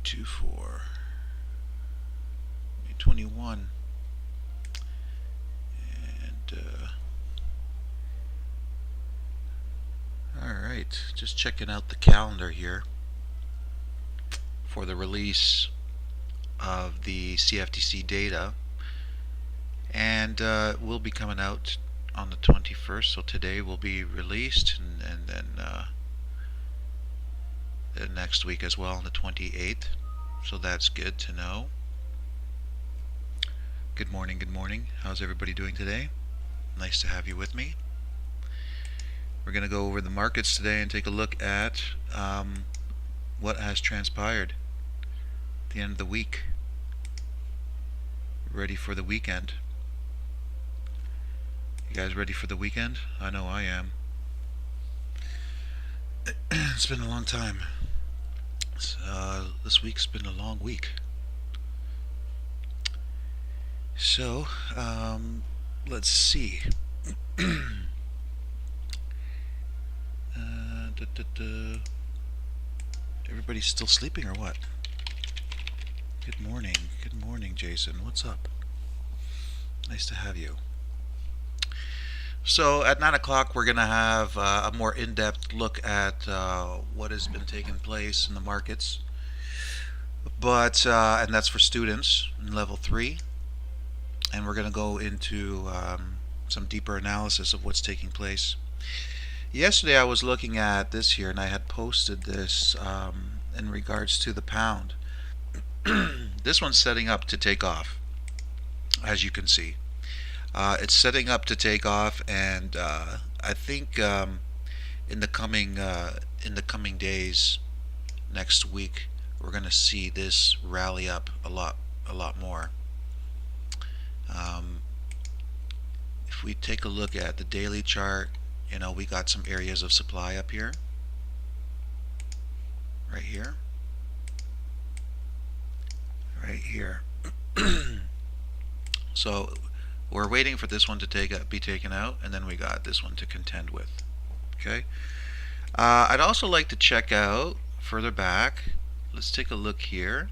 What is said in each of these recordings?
2024, May 21, and alright, just checking out the calendar here for the release of the CFTC data, and will be coming out on the 21st, so today will be released, and then next week as well on the 28th, so that's good to know. Good morning, good morning. How's everybody doing today? Nice to have you with me. We're going to go over the markets today and take a look at what has transpired at the end of the week. Ready for the weekend? You guys ready for the weekend? I know I am. It's been a long time. This week's been a long week. So, let's see. Everybody's still sleeping or what? Good morning. Good morning, Jason. What's up? Nice to have you. So at 9 o'clock we're going to have a more in-depth look at what has been taking place in the markets. But and that's for students in level 3. And we're going to go into some deeper analysis of what's taking place. Yesterday I was looking at this here, and I had posted this in regards to the pound. This one's setting up to take off, as you can see. It's setting up to take off, and I think in the coming days, next week, we're going to see this rally up a lot more. If we take a look at the daily chart, you know, we got some areas of supply up here, right here, right here. So we're waiting for this one to be taken out, and then we got this one to contend with. Okay. I'd also like to check out further back. Let's take a look here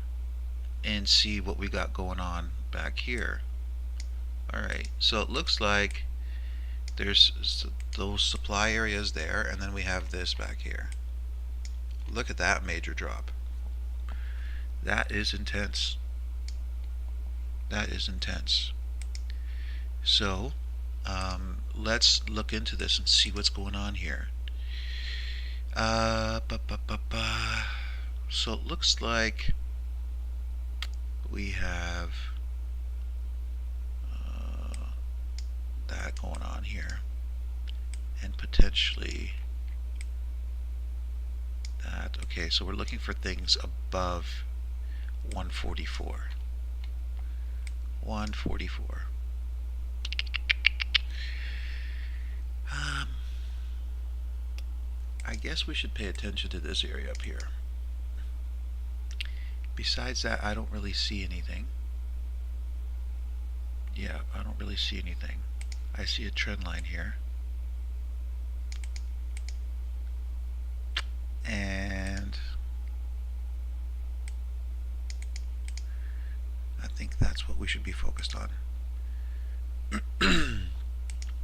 and see what we got going on back here. Alright, so it looks like there's those supply areas there, and then we have this back here. Look at that major drop. That is intense. That is intense. So let's look into this and see what's going on here. So it looks like we have that going on here, and potentially that. Okay, so we're looking for things above 144. 144. I guess we should pay attention to this area up here. Besides that, I don't really see anything. Yeah, I don't really see anything. I see a trend line here. And I think that's what we should be focused on.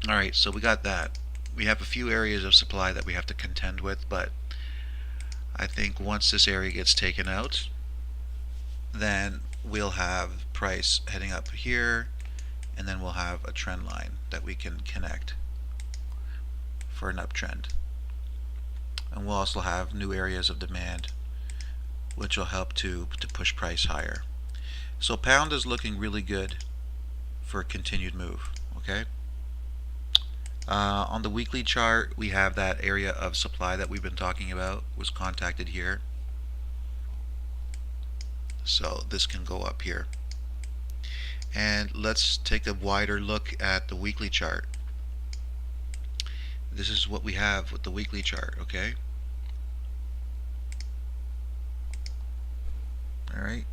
Alright, so we got that. We have a few areas of supply that we have to contend with, but I think once this area gets taken out, then we'll have price heading up here, and then we'll have a trend line that we can connect for an uptrend. And we'll also have new areas of demand, which will help to push price higher. So pound is looking really good for a continued move. Okay. On the weekly chart, we have that area of supply that we've been talking about was contacted here. So this can go up here. And let's take a wider look at the weekly chart. This is what we have with the weekly chart, okay? Alright.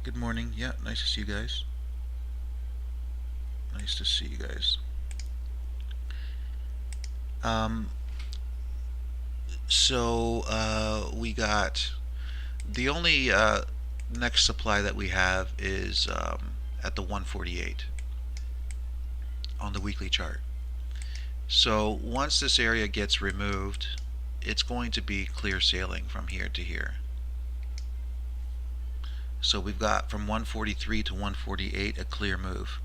Good morning. Yeah, nice to see you guys. Nice to see you guys. So we got the only next supply that we have is at the 148 on the weekly chart. So once this area gets removed, it's going to be clear sailing from here to here. So we've got from 143 to 148 a clear move.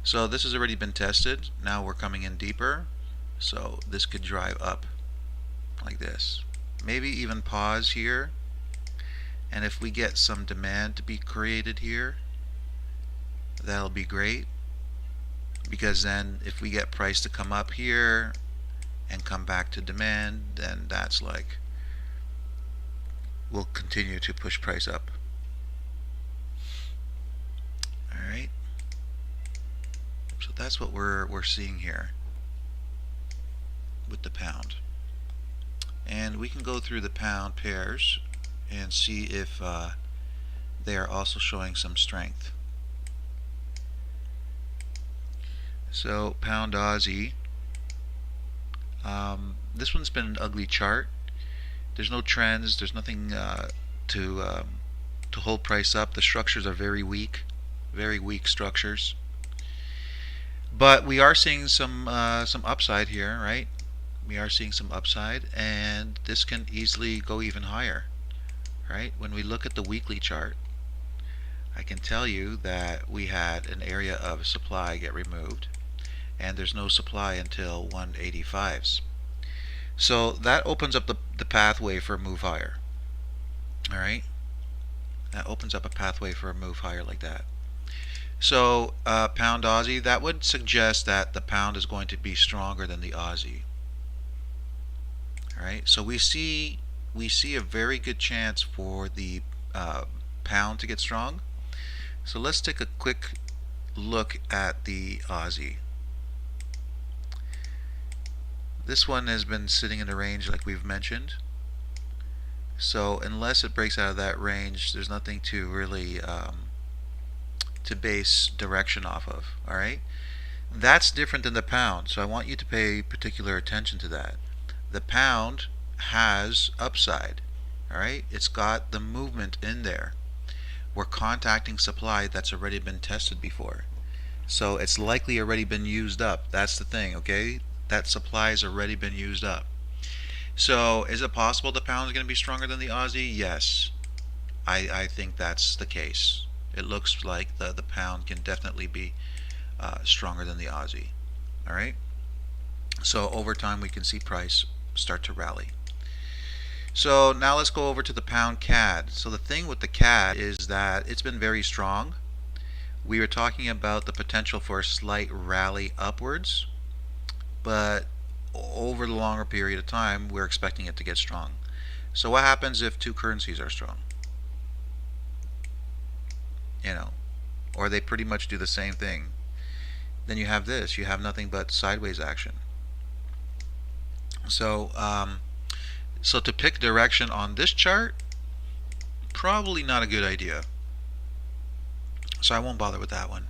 So this has already been tested. Now we're coming in deeper. So this could drive up like this. Maybe even pause here. And if we get some demand to be created here, that'll be great. Because then if we get price to come up here and come back to demand, then that's like, we'll continue to push price up. Alright. So that's what we're seeing here with the pound. And we can go through the pound pairs and see if they are also showing some strength. So pound Aussie, this one's been an ugly chart. There's no trends. There's nothing to hold price up. The structures are very weak structures. But we are seeing some upside here, right? We are seeing some upside, and this can easily go even higher, right? When we look at the weekly chart, I can tell you that we had an area of supply get removed, and there's no supply until 185s. So that opens up the pathway for a move higher. Alright? That opens up a pathway for a move higher like that. So pound Aussie, that would suggest that the pound is going to be stronger than the Aussie. Alright, so we see a very good chance for the pound to get strong. So let's take a quick look at the Aussie. This one has been sitting in the range like we've mentioned. So unless it breaks out of that range, there's nothing to really to base direction off of. Alright? That's different than the pound, so I want you to pay particular attention to that. The pound has upside. Alright? It's got the movement in there. We're contacting supply that's already been tested before. So it's likely already been used up. That's the thing, okay? That supply has already been used up. So is it possible the pound is going to be stronger than the Aussie? Yes. I think that's the case. It looks like the pound can definitely be stronger than the Aussie. Alright? So over time we can see price start to rally. So now let's go over to the pound CAD. So the thing with the CAD is that it's been very strong. We were talking about the potential for a slight rally upwards, but over the longer period of time we're expecting it to get strong. So what happens if two currencies are strong? You know, or they pretty much do the same thing. Then you have this. You have nothing but sideways action. So so to pick direction on this chart, probably not a good idea. So I won't bother with that one.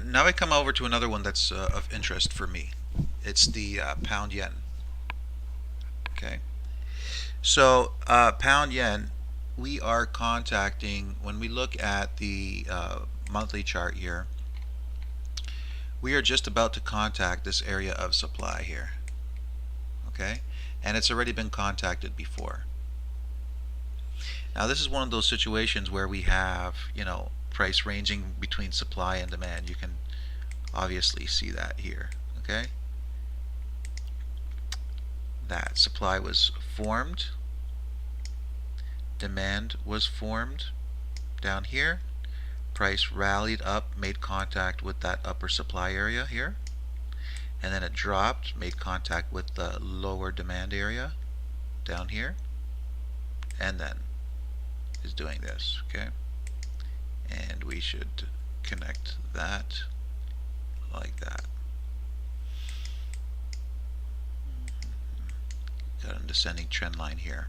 Now I come over to another one that's of interest for me. It's the pound yen. Okay. So pound yen, we are contacting, when we look at the monthly chart here, we are just about to contact this area of supply here. Okay. And it's already been contacted before. Now this is one of those situations where we have, you know, price ranging between supply and demand. You can obviously see that here. Okay, that supply was formed, demand was formed down here, price rallied up, made contact with that upper supply area here, and then it dropped, made contact with the lower demand area down here, and then is doing this. Okay, and we should connect that like that. Got a descending trend line here,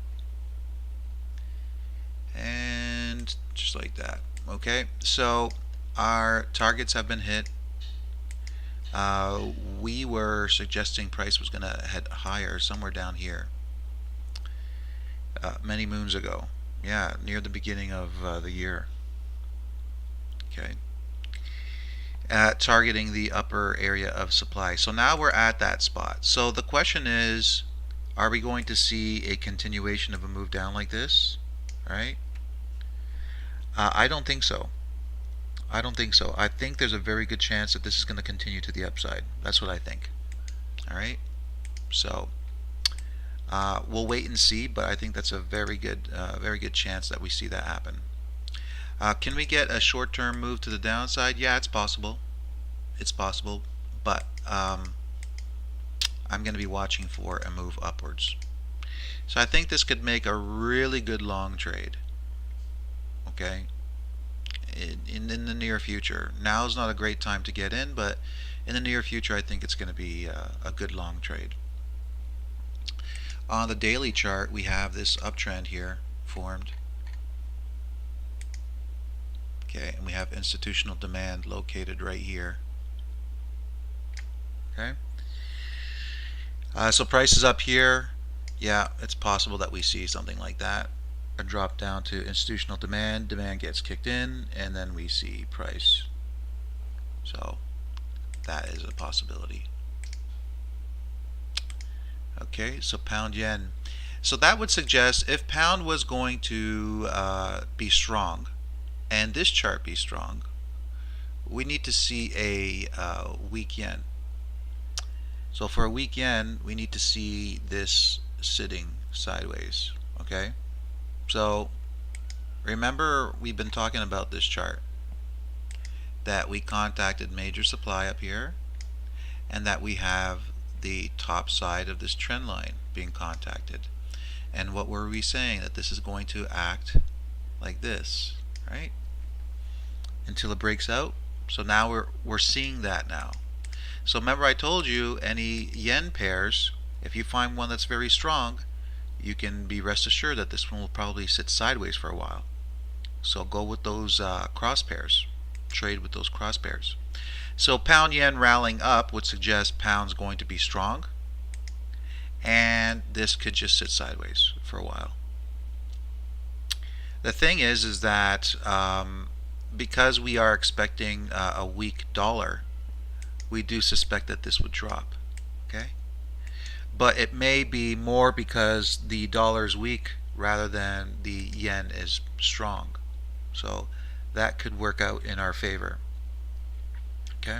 and just like that. Okay, so our targets have been hit. We were suggesting price was going to head higher somewhere down here. many moons ago. Yeah, near the beginning of the year. Okay, targeting the upper area of supply. So now we're at that spot. So the question is, are we going to see a continuation of a move down like this? All right. I don't think so. I don't think so. I think there's a very good chance that this is going to continue to the upside. That's what I think. All right. So we'll wait and see, but I think that's a very good chance that we see that happen. Can we get a short-term move to the downside? Yeah, it's possible. It's possible, but I'm going to be watching for a move upwards. So I think this could make a really good long trade. Okay, in the near future. Now is not a great time to get in, but in the near future, I think it's going to be a good long trade. On the daily chart, we have this uptrend here formed. Okay, and we have institutional demand located right here. Okay, so price is up here. Yeah, it's possible that we see something like that. A drop down to institutional demand. Demand gets kicked in, and then we see price. So that is a possibility. Okay, so pound yen. So that would suggest if pound was going to be strong, and this chart be strong, we need to see a weak yen. So for a weak yen, we need to see this sitting sideways. Okay, so remember we've been talking about this chart, that we contacted major supply up here, and that we have the top side of this trend line being contacted. And what were we saying? That this is going to act like this, right? Until it breaks out. So now we're seeing that now. So remember I told you any yen pairs, if you find one that's very strong, you can be rest assured that this one will probably sit sideways for a while. So go with those cross pairs. Trade with those cross pairs. So pound yen rallying up would suggest pound's going to be strong, and this could just sit sideways for a while. The thing is that because we are expecting a weak dollar, we do suspect that this would drop. Okay, but it may be more because the dollar is weak rather than the yen is strong. So that could work out in our favor. Okay,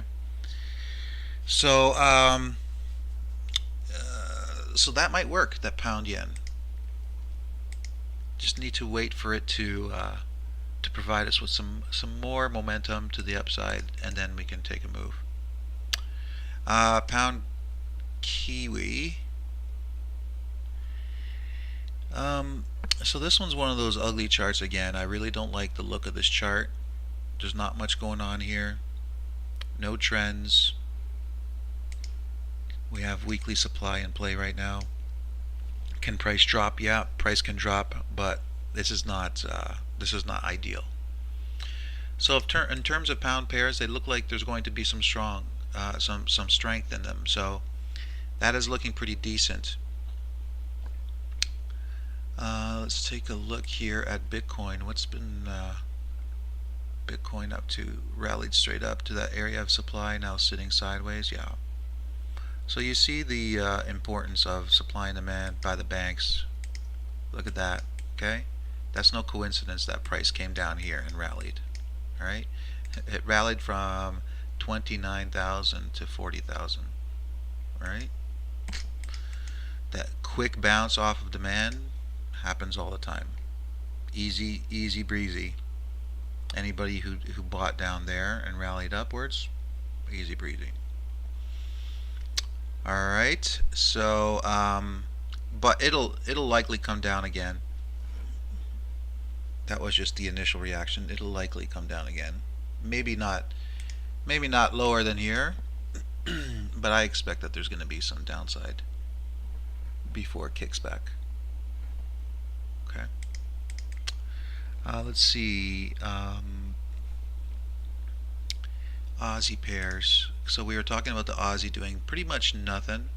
so so that might work, that pound yen. Just need to wait for it to provide us with some more momentum to the upside, and then we can take a move. Pound Kiwi. So this one's one of those ugly charts again. I really don't like the look of this chart. There's not much going on here. No trends. We have weekly supply in play right now. Can price drop? Yeah, price can drop, but this is not ideal. So in terms of pound pairs, they look like there's going to be some strength in them. So that is looking pretty decent. Let's take a look here at Bitcoin. What's been Bitcoin up to? Rallied straight up to that area of supply, now sitting sideways. Yeah. So you see the importance of supply and demand by the banks. Look at that. Okay, that's no coincidence that price came down here and rallied. All right, it rallied from 29,000 to 40,000. All right, that quick bounce off of demand happens all the time. Easy breezy. Anybody who bought down there and rallied upwards, easy breezy. All right, so but it'll likely come down again. That was just the initial reaction. It'll likely come down again. Maybe not lower than here, but I expect that there's going to be some downside before it kicks back. Okay. Let's see. Aussie pairs. So we were talking about the Aussie doing pretty much nothing.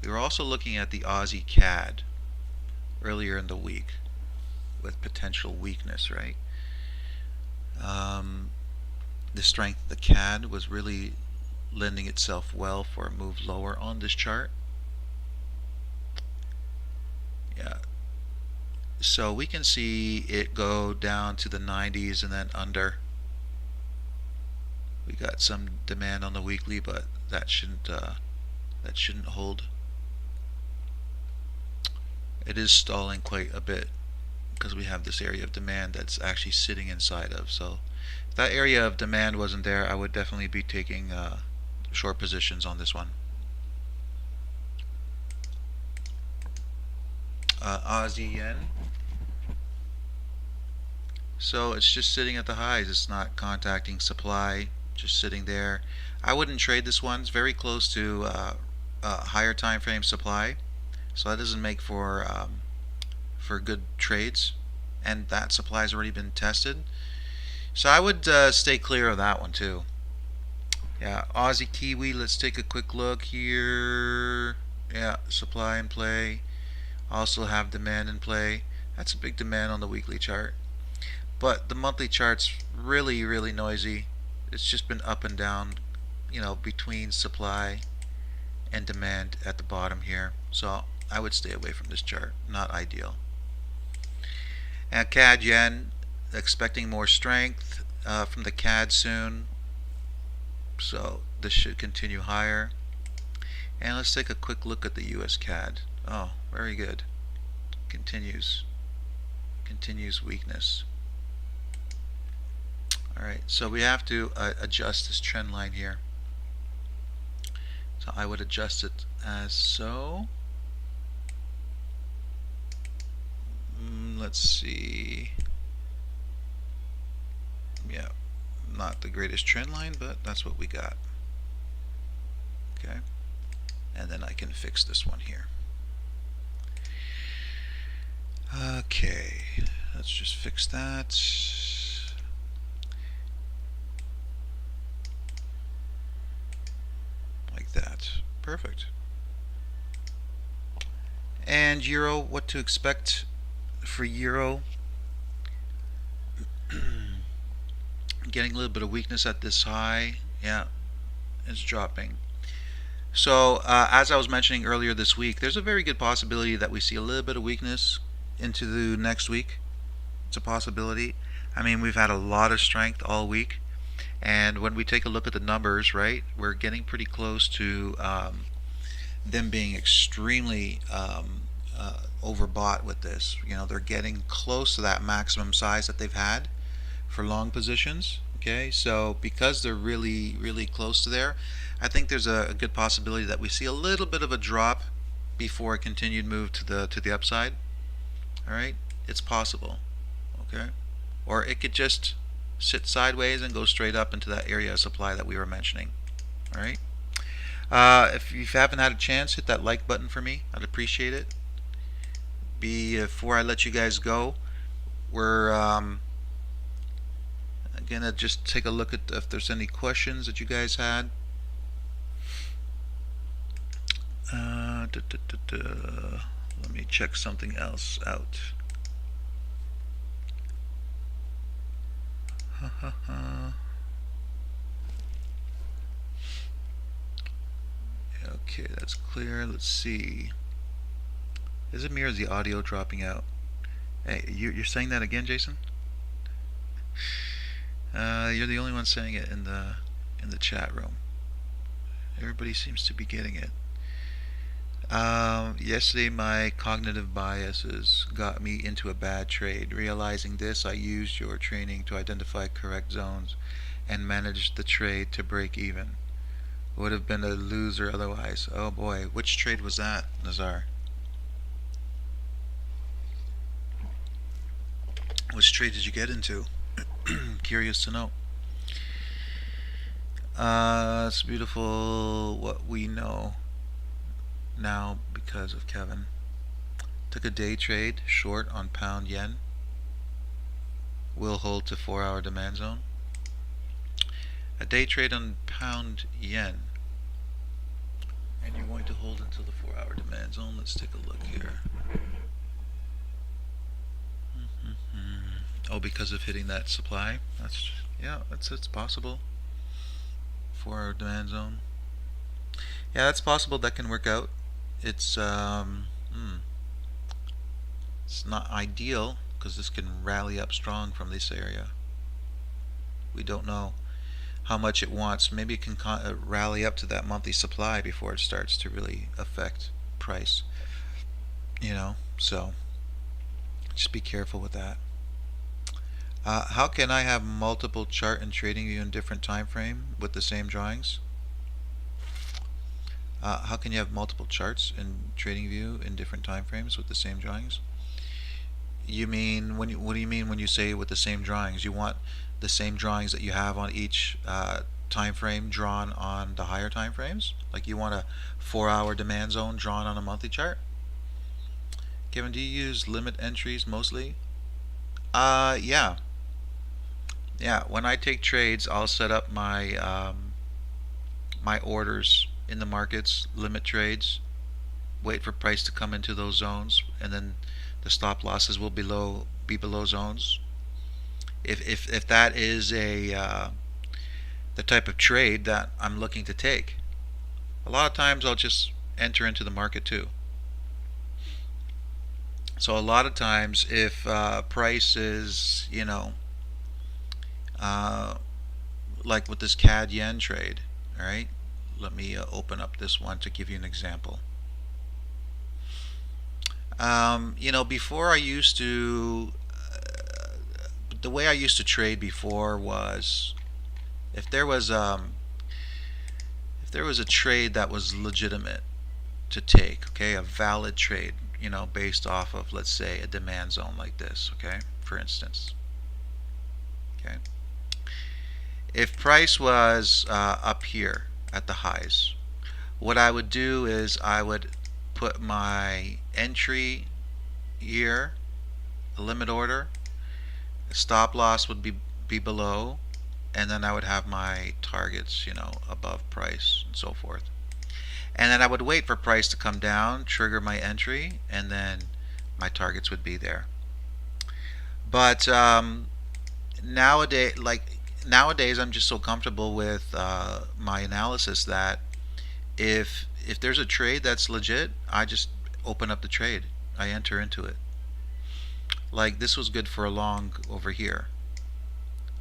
We were also looking at the Aussie Cad. earlier in the week with potential weakness, right? The strength of the CAD was really lending itself well for a move lower on this chart. Yeah. So we can see it go down to the 90s and then under. We got some demand on the weekly, but that shouldn't hold. It is stalling quite a bit because we have this area of demand that's actually sitting inside of. So if that area of demand wasn't there, I would definitely be taking short positions on this one. Aussie yen. So it's just sitting at the highs. It's not contacting supply, just sitting there. I wouldn't trade this one. It's very close to higher time frame supply, so that doesn't make for good trades, and that supply has already been tested. So I would stay clear of that one too. Yeah, Aussie Kiwi. Let's take a quick look here. Yeah, supply in play. Also have demand in play. That's a big demand on the weekly chart. But the monthly chart's really, really noisy. It's just been up and down, between supply and demand at the bottom here. So I would stay away from this chart. Not ideal. And CAD yen, expecting more strength from the CAD soon. So this should continue higher. And let's take a quick look at the US CAD. Oh, very good. Continues weakness. Alright, so we have to adjust this trend line here. So I would adjust it as so. Let's see. Yeah, not the greatest trend line, but that's what we got. Okay, and then I can fix this one here. Okay, let's just fix that. Like that. Perfect. And euro, what to expect for euro? Getting a little bit of weakness at this high. Yeah, it's dropping. So as I was mentioning earlier this week, there's a very good possibility that we see a little bit of weakness into the next week. It's a possibility. I mean, we've had a lot of strength all week, and when we take a look at the numbers, right, we're getting pretty close to them being extremely overbought with this. They're getting close to that maximum size that they've had for long positions. Okay, so because they're really, really close to there, I think there's a good possibility that we see a little bit of a drop before a continued move to the upside. All right, it's possible. Okay, or it could just sit sideways and go straight up into that area of supply that we were mentioning. All right. If you haven't had a chance, hit that like button for me. I'd appreciate it. Before I let you guys go, we're gonna just take a look at if there's any questions that you guys had. Let me check something else out. Okay, that's clear. Let's see. Is it me or is the audio dropping out? Hey, you're saying that again, Jason? You're the only one saying it in the chat room. Everybody seems to be getting it. Yesterday, my cognitive biases got me into a bad trade. Realizing this, I used your training to identify correct zones and managed the trade to break even. Would have been a loser otherwise. Oh boy, which trade was that, Nazar? Which trade did you get into? Curious to know. It's beautiful what we know now because of Kevin. Took a day trade short on pound yen. Will hold to 4-hour demand zone. A day trade on pound yen. And you're going to hold until the 4-hour demand zone. Let's take a look here. Oh, because of hitting that supply. That's yeah, it's possible. 4 hour demand zone. Yeah, that's possible. That can work out. It's it's not ideal because this can rally up strong from this area. We don't know how much it wants. Maybe it can rally up to that monthly supply before it starts to really affect price. So just be careful with that. How can I have multiple chart and trading view in different time frame with the same drawings? How can you have multiple charts in trading view in different time frames with the same drawings? You mean what do you mean when you say with the same drawings? You want the same drawings that you have on each time frame drawn on the higher time frames? Like you want a 4-hour demand zone drawn on a monthly chart? Kevin, do you use limit entries mostly? Yeah. Yeah, when I take trades, I'll set up my orders in the markets, limit trades, wait for price to come into those zones, and then the stop losses will be below zones. If that is the type of trade that I'm looking to take, a lot of times I'll just enter into the market too. So a lot of times, if price is, like with this CAD yen trade, all right, let me open up this one to give you an example. Before I used to, the way I used to trade before was if there was a trade that was legitimate to take, okay, a valid trade, based off of, let's say, a demand zone like this, okay, for instance, okay. If price was up here at the highs, what I would do is I would put my entry here, a limit order, a stop loss would be below, and then I would have my targets, above price and so forth. And then I would wait for price to come down, trigger my entry, and then my targets would be there. But nowadays, I'm just so comfortable with my analysis that if there's a trade that's legit, I just open up the trade. I enter into it. Like this was good for a long over here,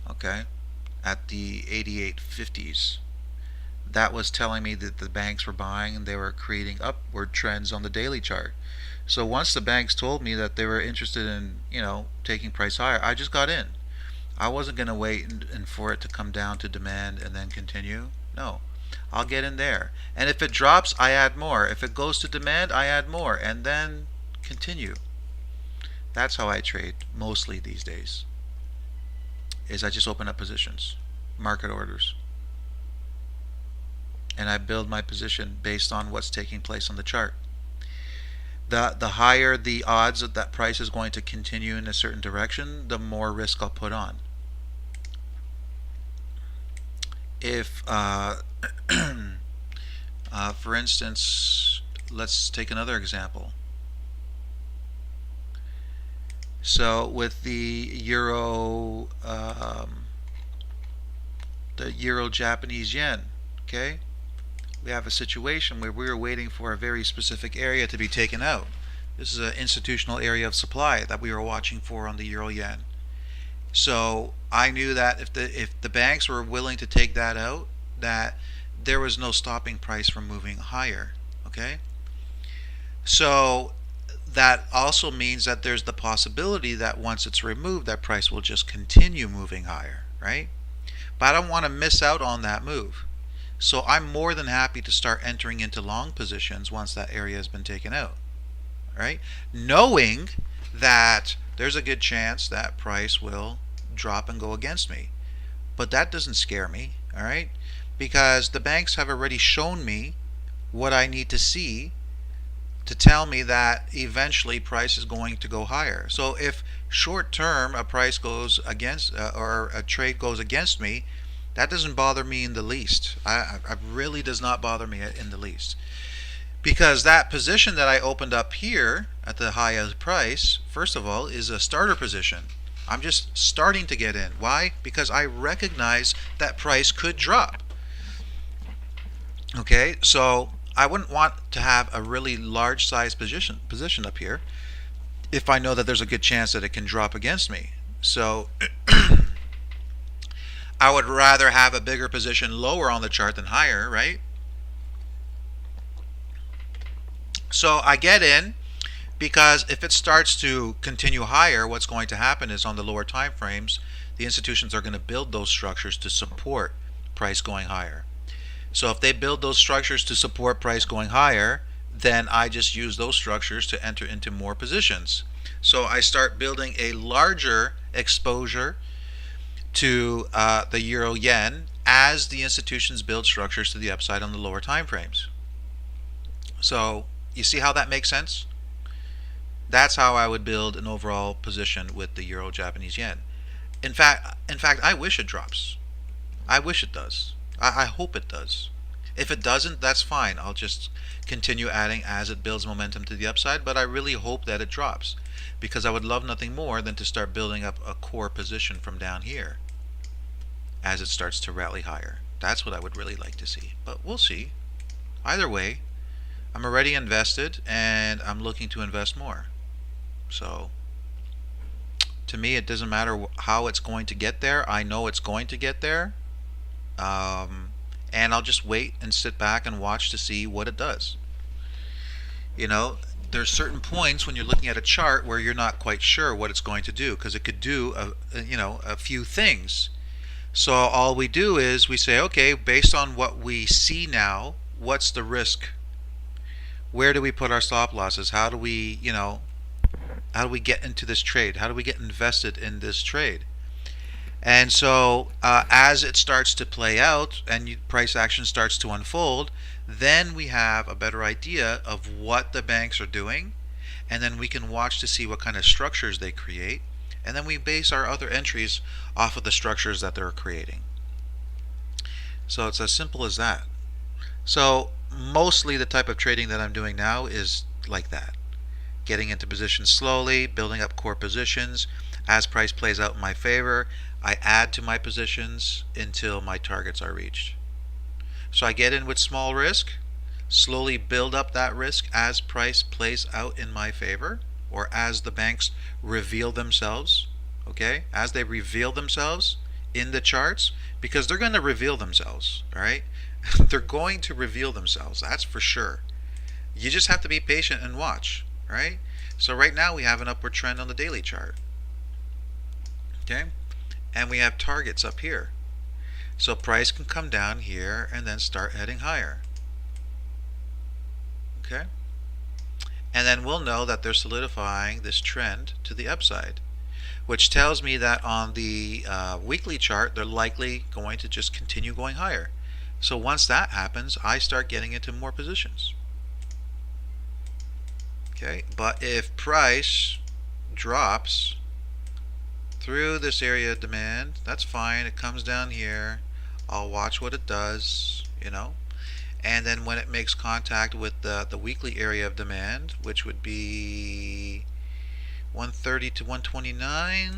okay, at the 88.50s. That was telling me that the banks were buying and they were creating upward trends on the daily chart. So once the banks told me that they were interested in, taking price higher, I just got in. I wasn't going to wait and for it to come down to demand and then continue. No, I'll get in there. And if it drops, I add more. If it goes to demand, I add more and then continue. That's how I trade mostly these days. Is I just open up positions, market orders, and I build my position based on what's taking place on the chart. The higher the odds that price is going to continue in a certain direction, the more risk I'll put on. If for instance, let's take another example. So with the euro Japanese yen, okay, we have a situation where we were waiting for a very specific area to be taken out. This is an institutional area of supply that we were watching for on the euro yen. So I knew that if the banks were willing to take that out, that there was no stopping price from moving higher. Okay, so that also means that there's the possibility that once it's removed, that price will just continue moving higher, right? But I don't want to miss out on that move. So I'm more than happy to start entering into long positions once that area has been taken out, right? Knowing that there's a good chance that price will drop and go against me. But that doesn't scare me, all right? Because the banks have already shown me what I need to see to tell me that eventually price is going to go higher. So if short term a price goes against or a trade goes against me, that doesn't bother me in the least. It really does not bother me in the least. Because that position that I opened up here at the high of price, first of all, is a starter position. I'm just starting to get in. Why? Because I recognize that price could drop. Okay, so I wouldn't want to have a really large size position up here if I know that there's a good chance that it can drop against me. So I would rather have a bigger position lower on the chart than higher, right? So I get in because if it starts to continue higher, what's going to happen is on the lower time frames, the institutions are going to build those structures to support price going higher. So if they build those structures to support price going higher, then I just use those structures to enter into more positions. So I start building a larger exposure to the euro yen as the institutions build structures to the upside on the lower time frames. So you see how that makes sense? That's how I would build an overall position with the euro Japanese yen. In fact, I wish it drops. I wish it does. I hope it does. If it doesn't, that's fine. I'll just continue adding as it builds momentum to the upside, but I really hope that it drops because I would love nothing more than to start building up a core position from down here as it starts to rally higher. That's what I would really like to see, but we'll see. Either way, I'm already invested and I'm looking to invest more. So to me, it doesn't matter how it's going to get there. I know it's going to get there. And I'll just wait and sit back and watch to see what it does. You know, there's certain points when you're looking at a chart where you're not quite sure what it's going to do because it could do a few things. So all we do is we say, okay, based on what we see now, what's the risk? Where do we put our stop losses? How do we get into this trade? How do we get invested in this trade? And so as it starts to play out and price action starts to unfold, then we have a better idea of what the banks are doing, and then we can watch to see what kind of structures they create, and then we base our other entries off of the structures that they're creating. So it's as simple as that. So mostly the type of trading that I'm doing now is like that. Getting into positions slowly, building up core positions. As price plays out in my favor, I add to my positions until my targets are reached. So I get in with small risk, slowly build up that risk as price plays out in my favor, or as the banks reveal themselves, okay? As they reveal themselves in the charts, because they're going to reveal themselves, all right? They're going to reveal themselves, that's for sure. You just have to be patient and watch, right? So right now we have an upward trend on the daily chart. Okay, and we have targets up here. So price can come down here and then start heading higher. Okay, and then we'll know that they're solidifying this trend to the upside, which tells me that on the weekly chart they're likely going to just continue going higher. So once that happens, I start getting into more positions. Okay, but if price drops through this area of demand, that's fine. It comes down here. I'll watch what it does, and then when it makes contact with the weekly area of demand, which would be 130 to 129,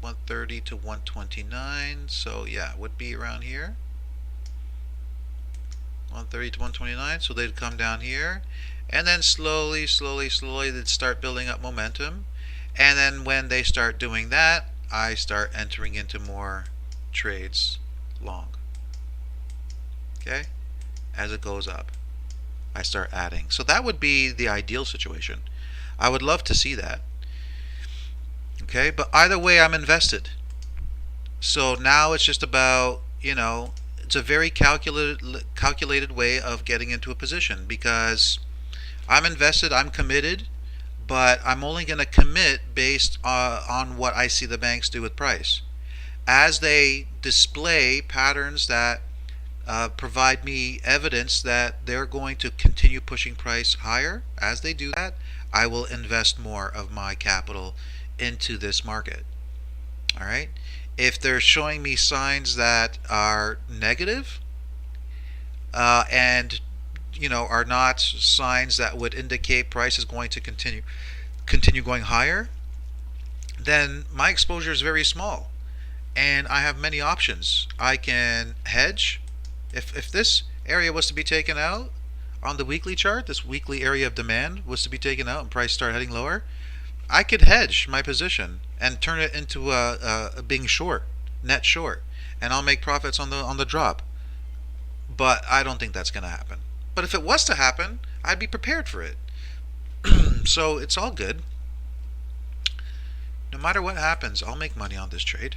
130 to 129, so yeah, it would be around here, 130 to 129. So they'd come down here, and then slowly they'd start building up momentum. And then when they start doing that, I start entering into more trades long. Okay? As it goes up, I start adding. So that would be the ideal situation. I would love to see that. Okay? But either way, I'm invested. So now it's just about, it's a very calculated way of getting into a position because I'm invested, I'm committed. But I'm only going to commit based on what I see the banks do with price. As they display patterns that provide me evidence that they're going to continue pushing price higher, as they do that, I will invest more of my capital into this market. All right? If they're showing me signs that are negative and are not signs that would indicate price is going to continue going higher, then my exposure is very small, and I have many options. I can hedge. If this area was to be taken out on the weekly chart, this weekly area of demand was to be taken out and price start heading lower, I could hedge my position and turn it into a being short, net short, and I'll make profits on the drop. But I don't think that's going to happen. But if it was to happen, I'd be prepared for it. So it's all good. No matter what happens, I'll make money on this trade.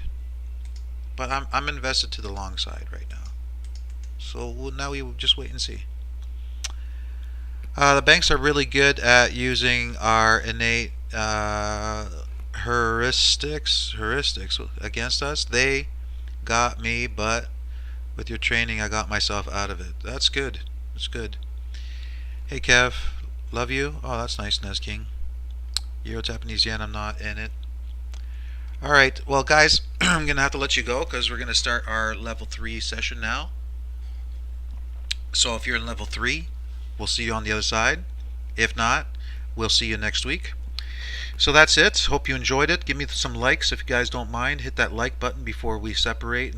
But I'm invested to the long side right now. So now we will just wait and see. The banks are really good at using our innate heuristics against us. They got me, but with your training, I got myself out of it. That's good. That's good. Hey Kev, love you. Oh, that's nice, Nez King. Euro Japanese yen, I'm not in it. Alright, well guys, I'm going to have to let you go because we're going to start our level 3 session now. So if you're in level 3, we'll see you on the other side. If not, we'll see you next week. So that's it. Hope you enjoyed it. Give me some likes if you guys don't mind. Hit that like button before we separate and